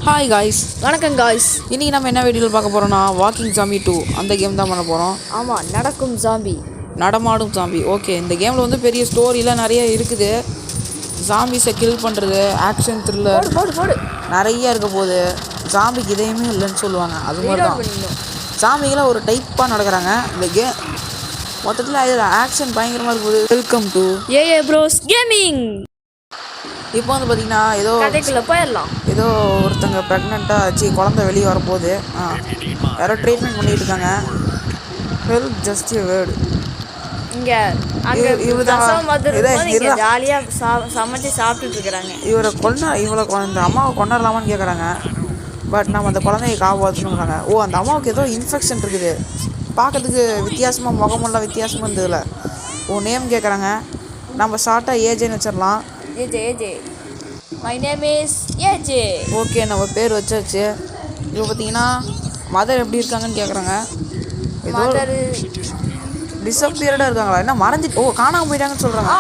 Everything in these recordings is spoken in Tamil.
ஹாய் காய்ஸ், வணக்கம் காய்ஸ். இன்றைக்கி நம்ம என்ன வீடியோவில் பார்க்க போகிறோம்னா வாக்கிங் ஜாம்பி 2 அந்த கேம் தான் பண்ண போகிறோம். ஆமாம், நடக்கும் ஜாம்பி, நடமாடும் ஜாம்பி. ஓகே, இந்த கேமில் வந்து பெரிய ஸ்டோரிலாம் நிறைய இருக்குது. ஜாம்பிஸை கில் பண்ணுறது, ஆக்ஷன் த்ரில்லர் போடு நிறைய இருக்க போகுது. ஜாம்பிக்கு இதயமே இல்லைன்னு சொல்லுவாங்க, அது மாதிரி தான். ஜாம்பிகளாம் ஒரு டைப்பாக நடக்கிறாங்க இந்த கேம். மொத்தத்தில் இதில் ஆக்ஷன் பயங்கரமாக இருக்குது. Welcome to AA Bros Gaming. இப்போ வந்து பார்த்தீங்கன்னா கதைக்குள்ளே போயிடலாம். ஏதோ ஒருத்தங்க ப்ரெக்னெண்ட்டாக ஆச்சு, குழந்தை வெளியே வரப்போகுது. யாரோ ட்ரீட்மெண்ட் பண்ணிட்டு இருக்காங்க. Help just a word. இங்கே ஜாலியாக சமைச்சு சாப்பிட்டுட்டு இருக்கிறாங்க. இவளை இந்த அம்மாவை கொண்டாடலாமான்னு கேட்குறாங்க. பட் நம்ம அந்த குழந்தைய காப்பாற்றணுங்கிறாங்க. அந்த அம்மாவுக்கு ஏதோ இன்ஃபெக்ஷன் இருக்குது. பார்க்கறதுக்கு வித்தியாசமாக, முகமெல்லாம் வித்தியாசமாக இருந்ததில்ல. நேம் கேட்குறாங்க. நம்ம ஷார்ட்டாக ஏஜேன்னு வச்சிடலாம். AJ my name is AJ. Okay, நம்ம பேர் வச்சாச்சு. இப்போ பார்த்தீங்கன்னா மதர் எப்படி இருக்காங்கன்னு கேட்குறாங்க. ஏதோ டிஸப்பியர்டாக இருக்காங்களா, என்ன மறைஞ்சிட்டு காணாமல் போயிட்டாங்கன்னு சொல்கிறாங்க.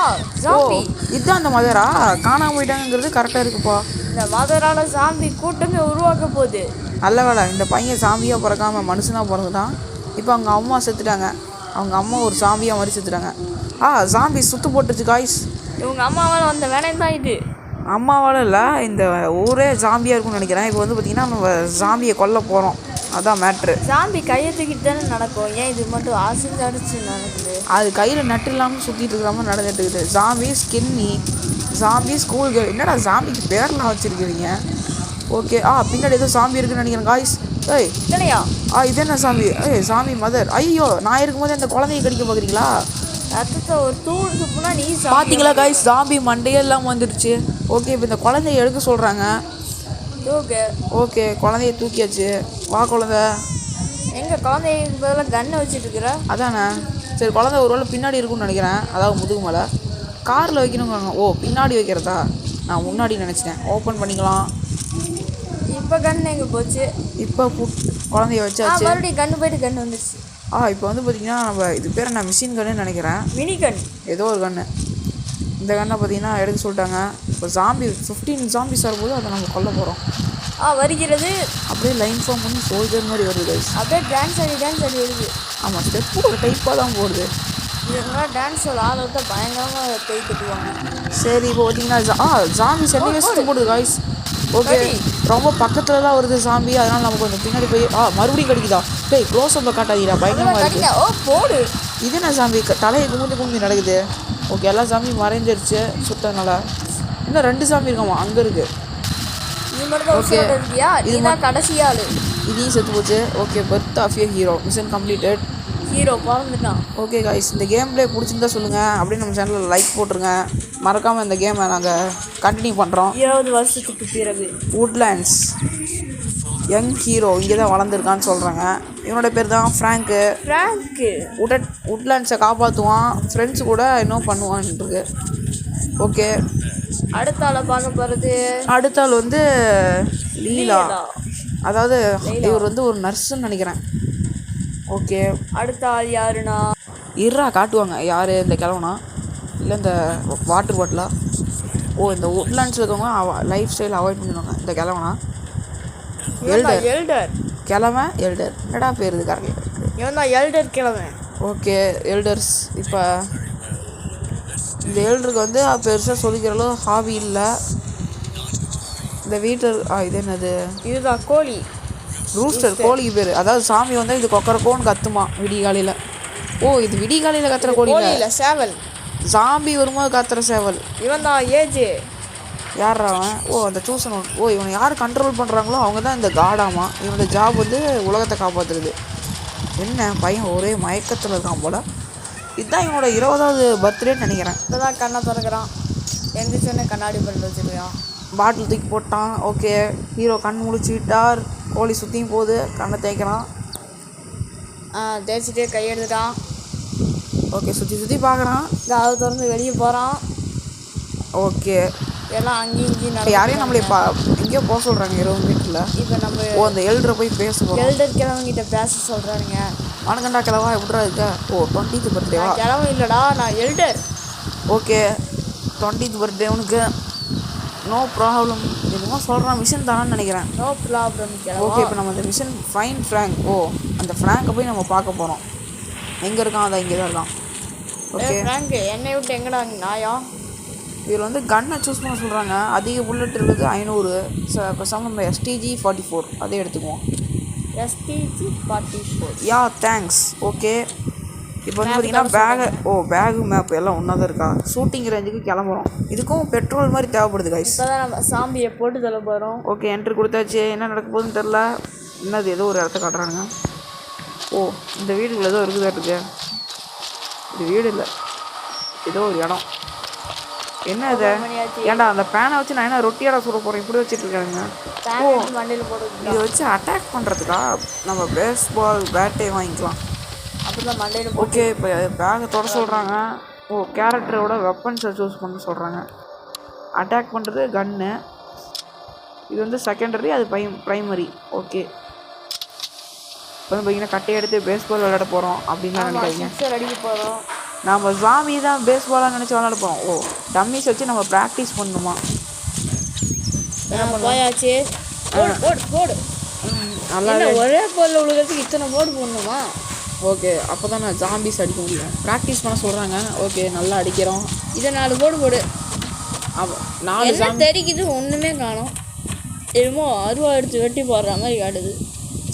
இதுதான் அந்த மதரா? காணாமல் போயிட்டாங்கிறது கரெக்டாக இருக்குப்பா. இந்த மதரால் சாம்பி கூட்டமே உருவாக்க போகுது. நல்ல வேலை, இந்த பையன் சாம்பியாக பிறக்காமல் மனுஷனாக பிறகுதான். இப்போ அவங்க அம்மா செத்துட்டாங்க. அவங்க அம்மா ஒரு சாம்பியாக மாதிரி செத்துட்டாங்க. சாம்பி சுற்று போட்டுருச்சு காய்ஸ். இவங்க அம்மாவால் வந்த வேலையும் தான் இது. அம்மாவால் இல்லை, இந்த ஊரே ஜாம்பியாக இருக்கும்னு நினைக்கிறேன். இப்போ வந்து பார்த்திங்கன்னா நம்ம ஜாம்பியை கொல்ல போகிறோம். அதான் மேட்ரு. ஜாம்பி கையை தூக்கிட்டு தானே நடக்கும். ஏன் இது மட்டும் ஆசிஞ்சு அடிச்சு நடக்குது? அது கையில் நட்டு இல்லாமல் சுற்றிட்டு இருக்கிற மாதிரி நடந்துட்டு இருக்குது. Zombie skinny, zombie school girl. என்னடா ஜாம்பிக்கு பேர்லாம் வச்சுருக்கிறீங்க? ஓகே, பின்னாடி ஏதோ சாம்பி இருக்குன்னு நினைக்கிறேன் காய்ஸ். இல்லையா? இது என்ன சாம்பி? சாமி மதர். ஐயோ, நான் இருக்கும்போது அந்த குழந்தைய கடிக்க பார்க்குறீங்களா? ரத்தத்தை ஒரு தூள் துப்புனா நீ பார்த்தீங்களா காய்ஸ், ஜாம்பி மண்டையெல்லாம் வந்துடுச்சு. ஓகே, இப்போ இந்த குழந்தைய எடுக்க சொல்கிறாங்க. ஓகே, குழந்தைய தூக்கியாச்சு. வா குழந்தை. எங்கள் குழந்தைக்கு பதிலாக கன்னை வச்சுட்டு இருக்கிற? அதானே. சரி, குழந்தை ஒரு வேளை பின்னாடி இருக்குன்னு நினைக்கிறேன். அதாவது முதுகு மேலே காரில் வைக்கணுங்கிறாங்க. பின்னாடி வைக்கிறதா? நான் முன்னாடி நினச்சிட்டேன். ஓப்பன் பண்ணிக்கலாம். இப்போ கன் எங்கே போச்சு? இப்போ குழந்தைய வச்சாச்சு. மறுபடியும் கன்று போயிட்டு கன்று வந்துச்சு. இப்போ வந்து பார்த்திங்கன்னா நம்ம இது பேர் நான் மிஷின் கன்னு நினைக்கிறேன். மினி கன் ஏதோ ஒரு கன்று. இந்த கன்னை பார்த்திங்கன்னா எடுக்க சொல்லிட்டாங்க. இப்போ ஜாம்பி 15 ஜாம்பிஸ் வரும்போது அதை நம்ம கொல்ல போகிறோம். வருகிறது. அப்படியே லைன் ஃபார்ம் பண்ணி சோல்ஜர் மாதிரி வருது கைஸ். அப்படியே டான்ஸ் ஆடி வருது. ஆமாம், ஸ்டெப்பு ஒரு டைப்பாக தான் போடுது. இதெல்லாம் டான்ஸோட ஆளத்தை பயங்கரமாக கை கட்டுவாங்க. சரி, இப்போ பார்த்தீங்கன்னா ஜாம்பி செல்லியே சுற்றி போடுது காய்ஸ். ஓகே, ரொம்ப பக்கத்தில் தான் வருது ஜாம்பி. அதனால் நம்ம கொஞ்சம் பின்னாடி போய் மறுபடியும் கடிக்குதா? க்ளோஸ் அப்பில் காட்டாதீரா, பயங்கரமாக இருக்குது. போடு. இது என்ன ஜாம்பி தலையை குமிஞ்சு நடக்குது? ஓகே, எல்லா ஜாம்பி மறைஞ்சிருச்சு சுட்டனால. இன்னும் 2 ஜாம்பி இருக்காமா அங்கே இருக்குது. ஓகே, இதுதான் கடைசி ஆள். இதையும் செத்து போச்சு. Okay, birth of a hero mission completed. Hero பிறந்துட்டான். ஓகே காய்ஸ், இந்த கேம் பிளே பிடிச்சிருந்தா சொல்லுங்கள். அப்படியே நம்ம சேனலில் லைக் போட்டுருங்க. மறக்காமல் இந்த கேமை நாங்கள் கண்டினியூ பண்ணுறோம். 20 வருஷத்துக்கு பிறகு. உட்லேண்ட்ஸ் யங் ஹீரோ இங்கே தான் வளர்ந்துருக்கான்னு சொல்கிறாங்க. இவனோட பேர் தான் ஃப்ராங்க்கு. உட்லேண்ட்ஸை காப்பாற்றுவான். ஃப்ரெண்ட்ஸு கூட இன்னும் பண்ணுவான்ருக்கு. ஓகே, அடுத்த ஆளை பார்க்க போகிறது. அடுத்த ஆள் வந்து லீலா. அதாவது இவர் வந்து ஒரு நர்ஸுன்னு நினைக்கிறேன். ஓகே, அடுத்த ஆள் யாருன்னா காட்டுவாங்க. யார் இந்த கிழவனா இல்லை இந்த வாட்டர் பாட்டிலா? இந்த உட்லேண்ட்ஸில் இருக்கவங்க லைஃப் ஸ்டைல் அவாய்ட் பண்ணிடுவாங்க. இந்த கிழவனா? எல்டர் கிழவன். எல்டர் என்னடா பேர் இது? கரெக்ட், இவன் தான் எல்டர் கிழவன். Okay, elders. இப்போ இந்த எல்டருக்கு வந்து பெருசாக சொல்லிக்கிற அளவு ஹாபி இல்லை. இந்த வீட்டில் இது என்னது? இதுதான் கோழி. ரூஸ்டர், கோழிக்கு பேர். அதாவது சாமி வந்து இது கொக்கரக்கோன்னு கத்துமா விடிய காலையில். இது விடிய காலையில் கத்துற கோழி இல்லை, சேவல். சாம்பி வரும்போது கத்துற சேவல். இவன் தான் ஏஜே. யார் அவன்? அந்த சூசன். இவனை யார் கண்ட்ரோல் பண்ணுறாங்களோ அவங்க தான் இந்த காடாமா. இவனோட ஜாப் வந்து உலகத்தை காப்பாற்றுறது. என்ன பையன் ஒரே மயக்கத்தில் இருக்கான் போல். இதுதான் இவனோட 20வது பர்த்டேன்னு நினைக்கிறேன். இப்போ தான் கண்ணை திறக்கிறான். எந்திரிச்சோன்னே கண்ணாடி பண்ணி வச்சுருக்கான். பாட்டில் தூக்கி போட்டான். ஓகே, ஹீரோ கண் முழிச்சுக்கிட்டார். கோழி சுற்றியும் போகுது. கண்ணை தேய்க்கிறான். தேய்ச்சிட்டே கையெடுத்துட்டான். ஓகே, சுற்றி பார்க்குறான். அதை திறந்து வெளியே போகிறான். ஓகே, எல்லாம் அங்கேயும் இங்கேயும் யாரையும் நம்மளே எங்கேயோ போக சொல்கிறாங்க 20 மீட்டரில். இப்போ நம்ம அந்த எல்டரை போய் பேச போகிறோம். எல்டர் கிழவங்கிட்ட பேச சொல்கிறாருங்க. வணக்கண்டா கிழவா, எப்படா இருக்க? 20th பர்த்டேவா? கிழவன் இல்லைடா, நான் எல்டர். ஓகே, 20th பர்த்டே உனக்கு. No problem. என்னமோ சொல்கிறான் மிஷன் தானு நினைக்கிறேன். No problem. ஓகே, இப்போ நம்ம அந்த மிஷன் ஃபைன் ஃப்ராங்க். ஓ, அந்த ஃப்ராங்கை போய் நம்ம பார்க்க போகிறோம். எங்கே இருக்கான்? அதான் இங்கே தான் இருக்கான். ஓகே ஃப்ராங்க், என்னை விட்டு எங்கடா நாயா? இதில் வந்து கன்னை சூஸ் பண்ண சொல்கிறாங்க. அதிக புல்லட் இருக்குது 500. பேசாமல் நம்ம STG 44 அதே எடுத்துக்குவோம். STG 44. Yeah thanks. ஓகே, இப்போ வந்து பார்த்தீங்கன்னா பேகு மேப் எல்லாம் ஒன்றா தான் இருக்கா. ஷூட்டிங் ரேஞ்சுக்கு கிளம்புறோம். இதுக்கும் பெட்ரோல் மாதிரி தேவைப்படுது கைஸ். இப்போ தான் நம்ம சாம்பியை போட்டு தள்ள போகிறோம். ஓகே, என்ட்ரி கொடுத்தாச்சு. என்ன நடக்க போகுதுன்னு தெரில. என்னது ஏதோ ஒரு இடத்த காட்டுறாங்க. ஓ, இந்த வீடுக்குள்ள ஏதோ இருக்குதா இருக்கு. இது வீடு இல்லை, ஏதோ ஒரு இடம். என்ன இது? ஏன்டா அந்த பேனை வச்சு நான் என்ன ரொட்டியாடா சுட போகிறேன்? இப்படி வச்சுட்டு இருக்காங்க. மண்டையில் போட்டு இதை வச்சு அட்டாக் பண்ணுறதுக்கா நம்ம பேஸ்பால் பேட்டே வாங்கிக்கலாம். அப்படிதான் மண்டையில். ஓகே, இப்போ பேகை தொட சொல்கிறாங்க. ஓ, கேரக்டரோட வெப்பன்ஸை சூஸ் பண்ண சொல்கிறாங்க. அட்டாக் பண்ணுறது கன்னு, இது வந்து செகண்டரி, அது ப்ரைமரி. ஓகே, இப்போ வந்து பார்த்தீங்கன்னா கட்டையை எடுத்து பேஸ்பால் விளையாட போகிறோம் அப்படின்னு நினைக்காதீங்க. அடிக்க போகிறோம். நம்ம ஜாம்பி தான் பேஸ்பாலாக நினச்சி விளையாட போகிறோம். ஓ, டம்மிஸ் வச்சு நம்ம ப்ராக்டிஸ் பண்ணணுமா? போயாச்சு. போடு. நல்லா ஒரே போலில் உழுகிறதுக்கு இத்தனை போடு போடணுமா? ஓகே, அப்போ தான் நான் ஜாம்பிஸ் அடிக்க முடியும். ப்ராக்டிஸ் பண்ண சொல்கிறாங்க. ஓகே, நல்லா அடிக்கிறோம். இதை 4 போடு. ஆமாம், 4 ஜாம்பி தெரிக்குது. ஒன்றுமே காணும். என்னமோ அருவா எடுத்து வெட்டி போடுற மாதிரி காட்டுது.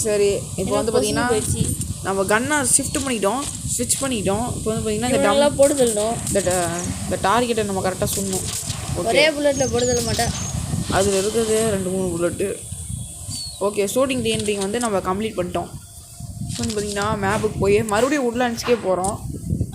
சரி, இப்போ வந்து பார்த்தீங்கன்னா நம்ம கன்னை ஸ்விட்ச் பண்ணிட்டோம். இப்போ வந்து பார்த்தீங்கன்னா நல்லா போட்டு தள்ளணும். இந்த டார்கெட்டை நம்ம கரெக்டாக சொல்லணும். ஒரே புல்லட்டில் போட்டு தள்ள மாட்டேன். அதில் இருக்குது 2-3 புல்லட்டு. ஓகே, ஷூட்டிங் டிஎன்டிங் வந்து நம்ம கம்ப்ளீட் பண்ணிட்டோம். வந்து பார்த்தீங்கன்னா மேப்புக்கு போய் மறுபடியும் உட்லாண்ட்ஸ்க்கே போகிறோம்.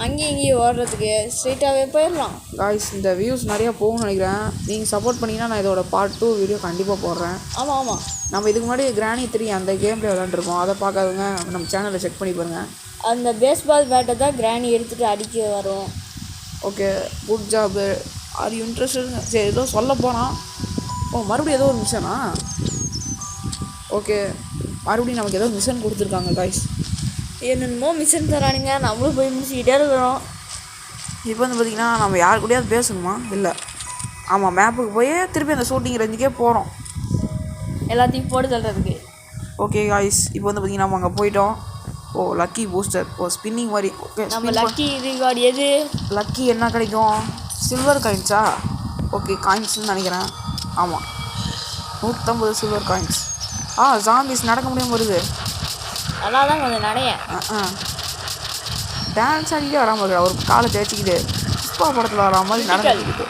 அங்கேயும் இங்கேயும் ஓடுறதுக்கு ஸ்ட்ரெயிட்டாகவே போயிடலாம். காய்ஸ், இந்த வியூஸ் நிறையா போகும்னு நினைக்கிறேன். நீங்கள் சப்போர்ட் பண்ணிங்கன்னா நான் இதோட பார்ட் 2 வீடியோ கண்டிப்பாக போடுறேன். ஆமாம். நம்ம இதுக்கு முன்னாடி கிராணி 3 அந்த கேம்லேயே விளாண்டுருக்கோம். அதை பார்க்காதவங்க நம்ம சேனலில் செக் பண்ணி பாருங்கள். அந்த பேஸ்பால் பேட்டை தான் கிராணி எடுத்துகிட்டு அடிக்க வரும். Okay, good job. Are you interested? சரி, ஏதோ சொல்ல போனால். ஓ, மறுபடியும் ஏதோ ஒரு மிஷனா? ஓகே, மறுபடியும் நமக்கு ஏதோ மிஷன் கொடுத்துருக்காங்க காய்ஸ். என்னென்னமோ மிஷன் தரானுங்க, நம்மளும் போய் முடிச்சுக்கிட்டே இருக்கிறோம். இப்போ வந்து பார்த்திங்கன்னா நம்ம யார் கூடயாவது பேசணுமா? இல்லை. ஆமாம், மேப்புக்கு போய் திருப்பி அந்த ஷூட்டிங் ரேஞ்சுக்கே போகிறோம். எல்லாத்தையும் போட்டு தள்ளுறதுக்கு. ஓகே காய்ஸ், இப்போ வந்து பார்த்திங்கன்னா நம்ம அங்கே போயிட்டோம். ஓ, லக்கி பூஸ்டர். ஓ, ஸ்பின்னிங் மாதிரி. ஓகே, நம்ம லக்கி ரிவார்டு எது? லக்கி என்ன கிடைக்கும்? சில்வர் காயின்ஸா? ஓகே, காயின்ஸ்னு நினைக்கிறேன். ஆமாம், 150 சில்வர் காயின்ஸ். ஜாம்பிஸ் நடக்க முடியாமல் வருது. நல்லா தான் கொஞ்சம் நடைய. டான்ஸ் ஆடிக்கிட்டே வராமல் இருக்கா. ஒரு காலை தேய்ச்சிக்கிட்டு புஷ்பா படத்தில் வர மாதிரி நடந்துக்கிட்டு.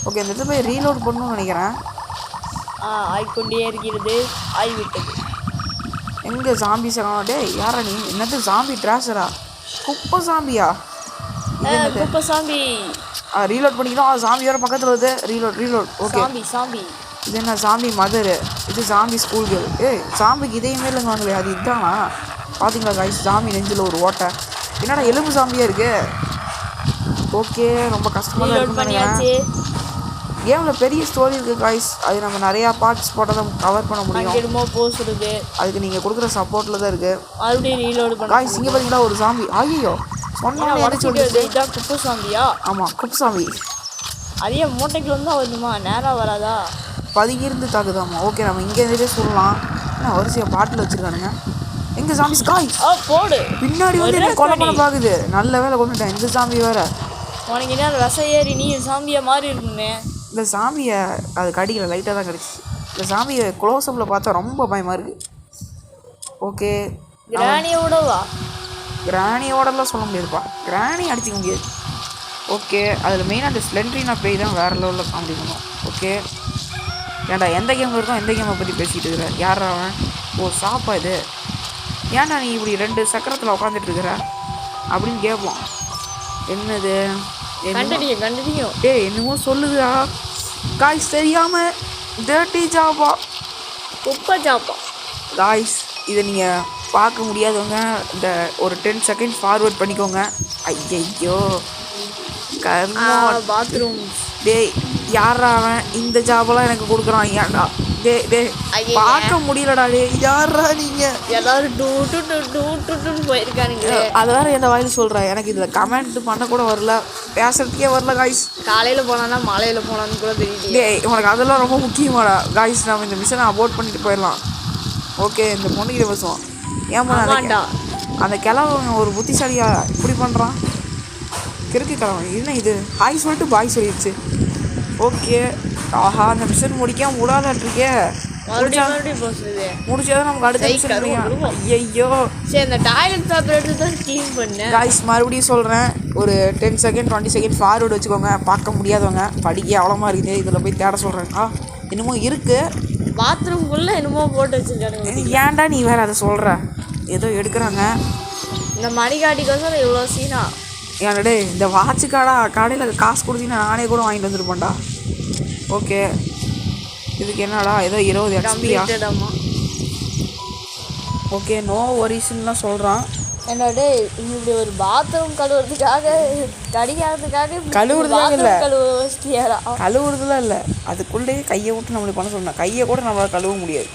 ஓகே, இந்த இடத்துல போய் ரீலோட் பண்ணணும்னு நினைக்கிறேன். ஆய்கொண்டே இருக்கிறது. ஆய்விட்டது. எங்கே ஜாம்பிஸ் டே? யாரா நீ? என்னது ஜாம்பி ட்ராஷரா? குப்பை ஜாம்பியா? குப்பை சாம்பி. ரீலோட் பண்ணிக்கணும். ஜாம்பி வேறு பக்கத்தில் வருது. ரீலோட். Okay, zombie. இது என்ன ஜாம்பி மதரு? இது ஜாம்பி ஸ்கூல் கேர்ள். ஜாம்பிக்கு இதேமே இல்லைங்க வாங்களே. அது இதுதானா? பார்த்தீங்களா காய்ஸ், ஜாம்பி நெஞ்சில் ஒரு ஓட்டை. என்னடா எலும்பு ஜாம்பியாக இருக்கு. ஓகே, ரொம்ப கஷ்டமாக இருக்கு. கேமில் பெரிய ஸ்டோரி இருக்குது காய்ஸ். அது நம்ம நிறையா பார்ட்ஸ் போட்டால் தான் கவர் பண்ண முடியும். அதுக்கு நீங்கள் கொடுக்குற சப்போர்ட்டில் தான் இருக்குது. காய்ஸ், இங்கே பார்த்தீங்களா ஒரு ஜாம்பி. ஐயோ, குப்பு சாம்பியா? ஆமாம், குப்பு சாம்பி. அதே மூட்டைக்கு வந்து வருமா? நேராக வராதா? பதுங்கிருந்து தாக்குதாமா. ஓகே, நம்ம இங்கே இருந்தே சொல்லலாம். ஏன்னா வரிசையாக பாட்டில் வச்சுருக்கானுங்க. எங்கே ஜாம்பிஸ்? காய்ஸ் போடு. பின்னாடி வந்து என்ன கொலை பண்ண பார்க்குது. நல்ல வேலை கொண்டுட்டேன். இந்த சாம்பி வேறு உனக்கு என்ன ரசம் ஏறி நீ சாம்பியை மாதிரி இருக்குமே. இந்த சாமியை அது கடிக்கல, லைட்டாக தான் கடிச்சு. இந்த சாமியை க்ளோஸ்அப்பில் பார்த்தா ரொம்ப பயமாக இருக்குது. ஓகே, கிராணியோடலாம் சொல்ல முடியாதுப்பா. கிராணி அடிச்சிக்க முடியாது. ஓகே, அதில் மெயினாக அந்த ஸ்லெண்ட்ரினா பேய் தான் வேறு லெவலில் காமெடி பண்ணும். ஓகே, ஏன்டா எந்த கேமில் இருக்கோம் எந்த கேமை பற்றி பேசிகிட்டு இருக்கிற? யாரா அவன்? ஓ, சாப்பா இது. ஏன்டா நீ இப்படி 2 சக்கரத்தில் உட்காந்துட்டு இருக்கிற அப்படின்னு கேட்போம். என்னது? என்னமோ சொல்லுதா காய்ஸ், தெரியாமல் டர்ட்டி ஜாபா, குப்பை ஜாபா. காய்ஸ், இதை நீங்கள் பார்க்க முடியாதவங்க இந்த ஒரு 10 செகண்ட் ஃபார்வர்ட் பண்ணிக்கோங்க. ஐயோ, பாத்ரூம். டேய், யாரா அவன் இந்த ஜாபெல்லாம் எனக்கு கொடுக்குறான்? ஏன்டா ஐயே. பார்க்க முடியலடா டே. யாரா நீங்க? எல்லாரும் டூ போயிருக்கானுங்க. அது வேற எந்த வாயில் சொல்கிறேன். எனக்கு இதில் கமெண்ட் பண்ண கூட வரல, பேசுறதுக்கே வரல காய்ஸ். காலையில் போனான்னா மலையில் போனான்னு கூட தெரியல. டேய் உனக்கு அதெல்லாம் ரொம்ப முக்கியமாடா காய்ஸ். நம்ம இந்த மிஷனை அபோர்ட் பண்ணிட்டு போயிடலாம். ஓகே இந்த பொண்ணுக்கிட்ட பேசுவோம். ஏன் அந்த கிழவன் ஒரு புத்திசாலியா இப்படி பண்ணுறான்? கிறுக்கு கிழவன் என்ன இது? ஹாய் சொல்லிட்டு பாய் சொல்லிடுச்சு. ஓகே ஆஹா அந்த மிஷன் முடிக்காம விடாதாட்டிருக்கே. முடிச்சாதான் நமக்கு அடுத்த மிஷன் முடியும். ஐயோ சரி அந்த டாய்லெட் பேப்பர் எடுத்து தான் க்ளீன் பண்ணேன் காய்ஸ். மறுபடியும் சொல்கிறேன், ஒரு 10 செகண்ட் 20 செகண்ட் ஃபார்வர்டு வச்சுக்கோங்க. பார்க்க முடியாதவங்க படிக்க அவ்வளோமா இருக்குது. இதில் போய் தேட சொல்கிறேன். இன்னமும் இருக்குது பாத்ரூம்குள்ளே என்னமோ போட்டு வச்சுருக்கானுங்க. ஏன்டா நீ வேறு அதை சொல்கிற? ஏதோ எடுக்கிறாங்க. இந்த மணிக்காட்டிக்கோசரம் இவ்வளோ சீனா. ஏன்டே இந்த வாட்சு கடையில் காசு கொடுத்தீங்கன்னா நானே கூட வாங்கிட்டு வந்துருப்பேன்டா. ஓகே இதுக்கு என்னடா ஏதோ 20 எக்ஸ்பியா? ஓகே நோ ஒரிஸ்லாம் சொல்கிறான். என்னடே இப்படி ஒரு பாத்ரூம் கழுவுறதுக்காக கழுவுறதுலாம் இல்லை, கழுவுறதுலாம் கழுவுறதுலாம் இல்லை. அதுக்குள்ளேயே கையை விட்டு நம்மளுக்கு பண்ண சொல்லணும். கையை கூட நம்மளால் கழுவ முடியாது.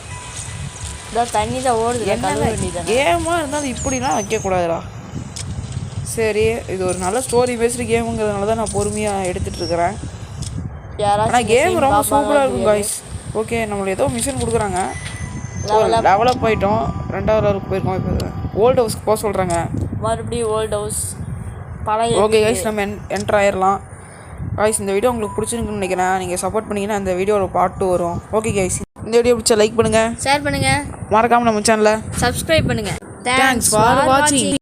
தண்ணி தான் ஓடுது. கேமாக இருந்தால் இப்படிலாம் வைக்கக்கூடாதுடா. சரி இது ஒரு நல்ல ஸ்டோரி பேஸ்டு கேமுங்கிறதுனால தான் நான் பொறுமையாக எடுத்துகிட்டு இருக்கிறேன். ஆனால் கேம் ரொம்ப சூப்பராக இருக்கும் காய்ஸ். ஓகே நம்மளுக்கு ஏதோ மிஷன் கொடுக்குறாங்க. டெவலப் ஆகிட்டோம். 2வது லெவலுக்கு போயிருக்கோம். இப்போ ஓல்டு ஹவுஸ்க்கு போக சொல்கிறாங்க. மறுபடியும் ஓல்டு ஹவுஸ் பழைய. ஓகே கைஸ் நம்ம என்ட்ரு ஆயிடலாம். காய்ஸ் இந்த வீடியோ உங்களுக்கு பிடிச்சிருக்குன்னு நினைக்கிறேன். நீங்கள் சப்போர்ட் பண்ணிங்கன்னா அந்த வீடியோவில் பார்ட் 2 வரும். ஓகே கைஸ் இந்த வீடியோ பிடிச்சா லைக் பண்ணுங்கள், ஷேர் பண்ணுங்கள், மறக்காமல் நம்ம சேனலை சப்ஸ்கிரைப் பண்ணுங்கள். தேங்க்ஸ் ஃபார் வாட்சிங்.